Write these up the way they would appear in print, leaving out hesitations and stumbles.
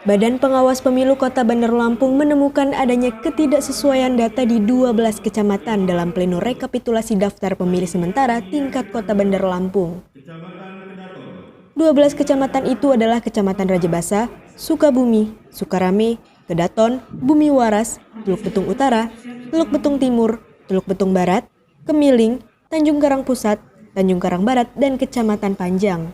Badan Pengawas Pemilu Kota Bandar Lampung menemukan adanya ketidaksesuaian data di 12 kecamatan dalam pleno rekapitulasi daftar pemilih sementara tingkat Kota Bandar Lampung. 12 kecamatan itu adalah Kecamatan Rajabasa, Sukabumi, Sukarame, Kedaton, Bumi Waras, Teluk Betung Utara, Teluk Betung Timur, Teluk Betung Barat, Kemiling, Tanjung Karang Pusat, Tanjung Karang Barat, dan Kecamatan Panjang.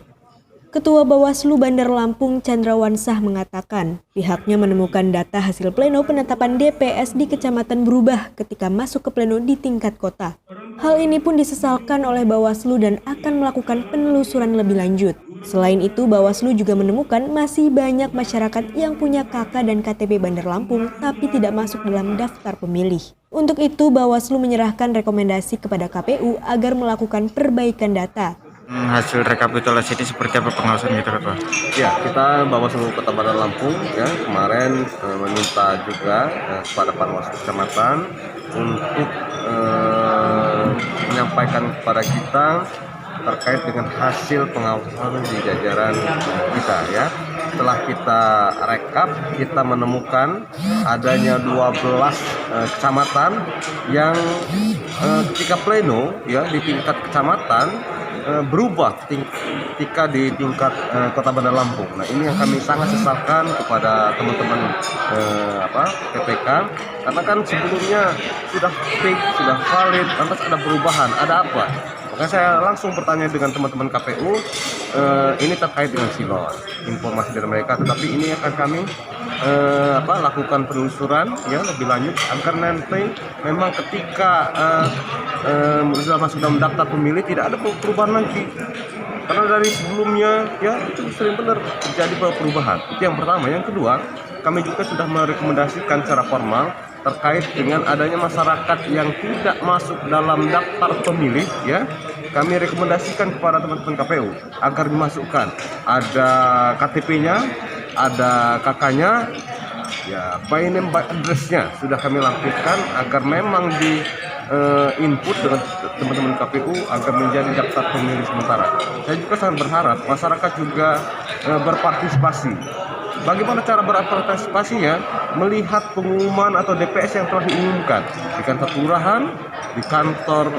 Ketua Bawaslu Bandar Lampung Chandrawansah mengatakan pihaknya menemukan data hasil pleno penetapan DPS di kecamatan berubah ketika masuk ke pleno di tingkat kota. Hal ini pun disesalkan oleh Bawaslu dan akan melakukan penelusuran lebih lanjut. Selain itu, Bawaslu juga menemukan masih banyak masyarakat yang punya KK dan KTP Bandar Lampung tapi tidak masuk dalam daftar pemilih. Untuk itu, Bawaslu menyerahkan rekomendasi kepada KPU agar melakukan perbaikan data. Hasil rekapitulasi ini seperti apa pengawasan kita, Ketua? Ya, kita Bawaslu Kota Bandar Lampung ya kemarin meminta juga kepada Panwaslu Kecamatan untuk menyampaikan kepada kita terkait dengan hasil pengawasan di jajaran kita ya. Setelah kita rekap, kita menemukan adanya 12 kecamatan yang ketika pleno ya di tingkat kecamatan berubah ketika di tingkat Kota Bandar Lampung. Nah, ini yang kami sangat sesalkan kepada teman-teman PPK karena kan sebelumnya sudah fix, sudah valid, lantas ada perubahan, ada apa? Maka saya langsung bertanya dengan teman-teman KPU, ini terkait dengan silau informasi dari mereka, tetapi ini akan kami lakukan penelusuran ya lebih lanjut agar nanti memang ketika sudah masuk dalam daftar pemilih tidak ada perubahan lagi. Karena dari sebelumnya ya itu sering benar terjadi perubahan. Itu yang pertama. Yang kedua, kami juga sudah merekomendasikan secara formal terkait dengan adanya masyarakat yang tidak masuk dalam daftar pemilih ya. Kami rekomendasikan kepada teman-teman KPU agar dimasukkan. Ada KTP-nya, ada KK-nya, ya by name by address-nya sudah kami lampirkan agar memang di input dengan teman-teman KPU agar menjadi daftar pemilih sementara. Saya juga sangat berharap masyarakat juga berpartisipasi. Bagaimana cara berpartisipasinya? Melihat pengumuman atau DPS yang telah diumumkan di kantor kelurahan, di kantor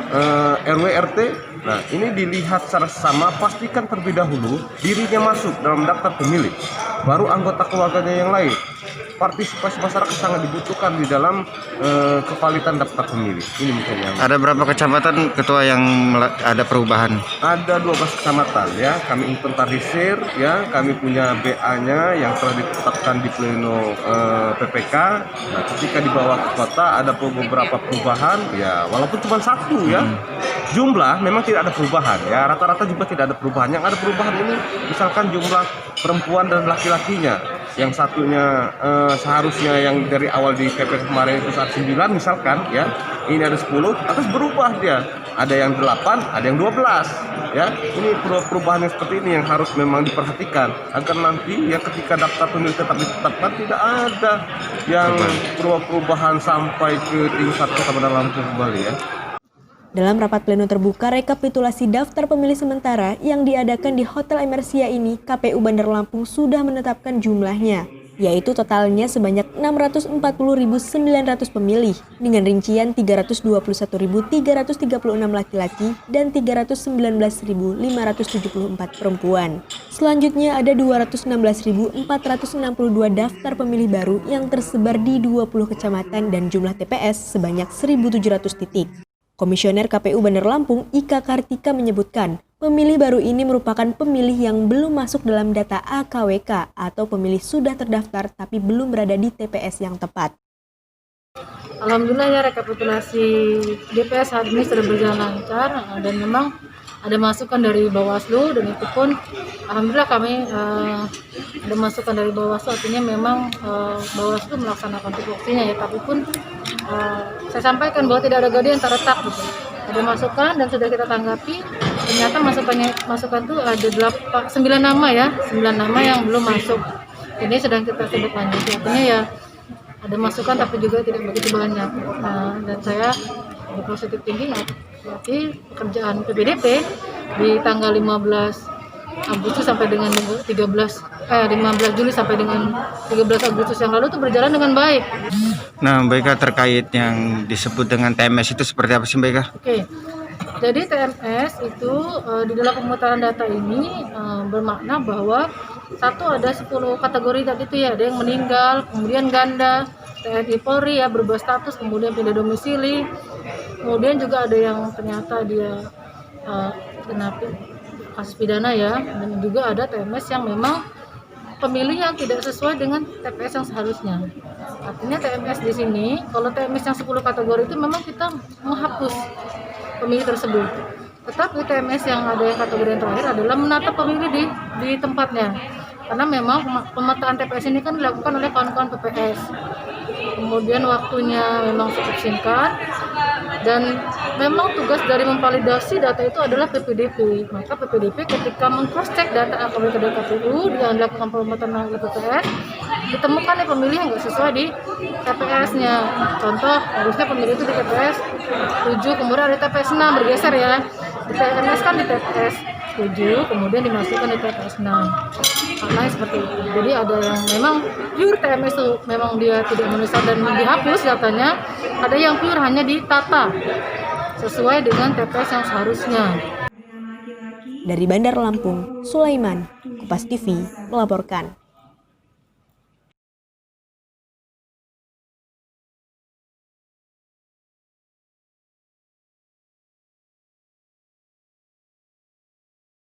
RW RT. Nah, ini dilihat secara sama, pastikan terlebih dahulu dirinya masuk dalam daftar pemilih, baru anggota keluarganya yang lain. Partisipasi masyarakat sangat dibutuhkan di dalam kevalitan daftar pemilih. Ini mungkin yang ada berapa kecamatan, Ketua, yang ada perubahan? Ada 12 kecamatan ya, kami inventarisir ya, kami punya BA-nya yang telah ditetapkan di pleno PPK. Nah, ketika dibawa ke kota ada beberapa perubahan ya, walaupun cuma satu ya. Jumlah memang tidak ada perubahan ya, rata-rata juga tidak ada perubahan. Yang ada perubahan ini misalkan jumlah perempuan dan laki-lakinya. Yang satunya seharusnya yang dari awal di PP kemarin itu 9 misalkan ya, ini ada 10, atas berubah dia. Ada yang 8, ada yang 12 ya. Ini perubahan yang seperti ini yang harus memang diperhatikan agar nanti ya ketika daftar pemilih tetap ditetapkan tidak ada yang perubahan sampai ke tingkat Kota Bandar Lampung kembali ya. Dalam rapat pleno terbuka rekapitulasi daftar pemilih sementara yang diadakan di Hotel Emersia ini, KPU Bandar Lampung sudah menetapkan jumlahnya, yaitu totalnya sebanyak 640.900 pemilih dengan rincian 321.336 laki-laki dan 319.574 perempuan. Selanjutnya ada 216.462 daftar pemilih baru yang tersebar di 20 kecamatan dan jumlah TPS sebanyak 1.700 titik. Komisioner KPU Bandar Lampung, Ika Kartika menyebutkan, pemilih baru ini merupakan pemilih yang belum masuk dalam data AKWK atau pemilih sudah terdaftar tapi belum berada di TPS yang tepat. Alhamdulillah ya, rekapitulasi DPS saat ini sudah berjalan lancar dan memang ada masukan dari Bawaslu, dan itu pun alhamdulillah kami ada masukan dari Bawaslu, artinya memang Bawaslu melaksanakan tupoksinya ya, tapi pun saya sampaikan bahwa tidak ada gaduh yang terletak gitu. Ada masukan dan sudah kita tanggapi, ternyata masukan itu ada 9 nama ya, 9 nama yang belum masuk. Ini sedang kita tindak lanjuti, artinya ya ada masukan tapi juga tidak begitu banyak. Dan saya positif tinggi berarti pekerjaan PPDP di tanggal 15 Agustus sampai dengan 15 Juli sampai dengan 13 Agustus yang lalu itu berjalan dengan baik. Nah, Mbak Ika, terkait yang disebut dengan TMS itu seperti apa sih, Mbak Ika? Oke. Jadi TMS itu di dalam pemutaran data ini bermakna bahwa satu ada 10 kategori tadi itu ya, ada yang meninggal, kemudian ganda, TNI Polri ya berubah status, kemudian pindah domisili, kemudian juga ada yang ternyata dia kena kasus pidana ya, dan juga ada TMS yang memang pemilih yang tidak sesuai dengan TPS yang seharusnya. Artinya TMS di sini, kalau TMS yang 10 kategori itu memang kita menghapus pemilih tersebut. Tetapi TMS yang ada yang kategori yang terakhir adalah menata pemilih di tempatnya. Karena memang pemetaan TPS ini kan dilakukan oleh kawan-kawan PPS. Kemudian waktunya memang cukup singkat dan memang tugas dari memvalidasi data itu adalah PPDP. Maka PPDP ketika meng-cross-check data AKW KPU yang dilakukan pemetaan oleh PPS, ditemukan pemilih yang nggak sesuai di TPS-nya. Contoh, harusnya pemilih itu di TPS 7, kemudian ada TPS 6, bergeser ya. Di TMS kan di TPS 7, kemudian dimasukkan di TPS 6. Karena seperti itu. Jadi ada yang memang pure TMS itu memang dia tidak menuliskan dan dihapus datanya. Ada yang pure hanya ditata sesuai dengan TPS yang seharusnya. Dari Bandar Lampung, Sulaiman, Kompas TV melaporkan.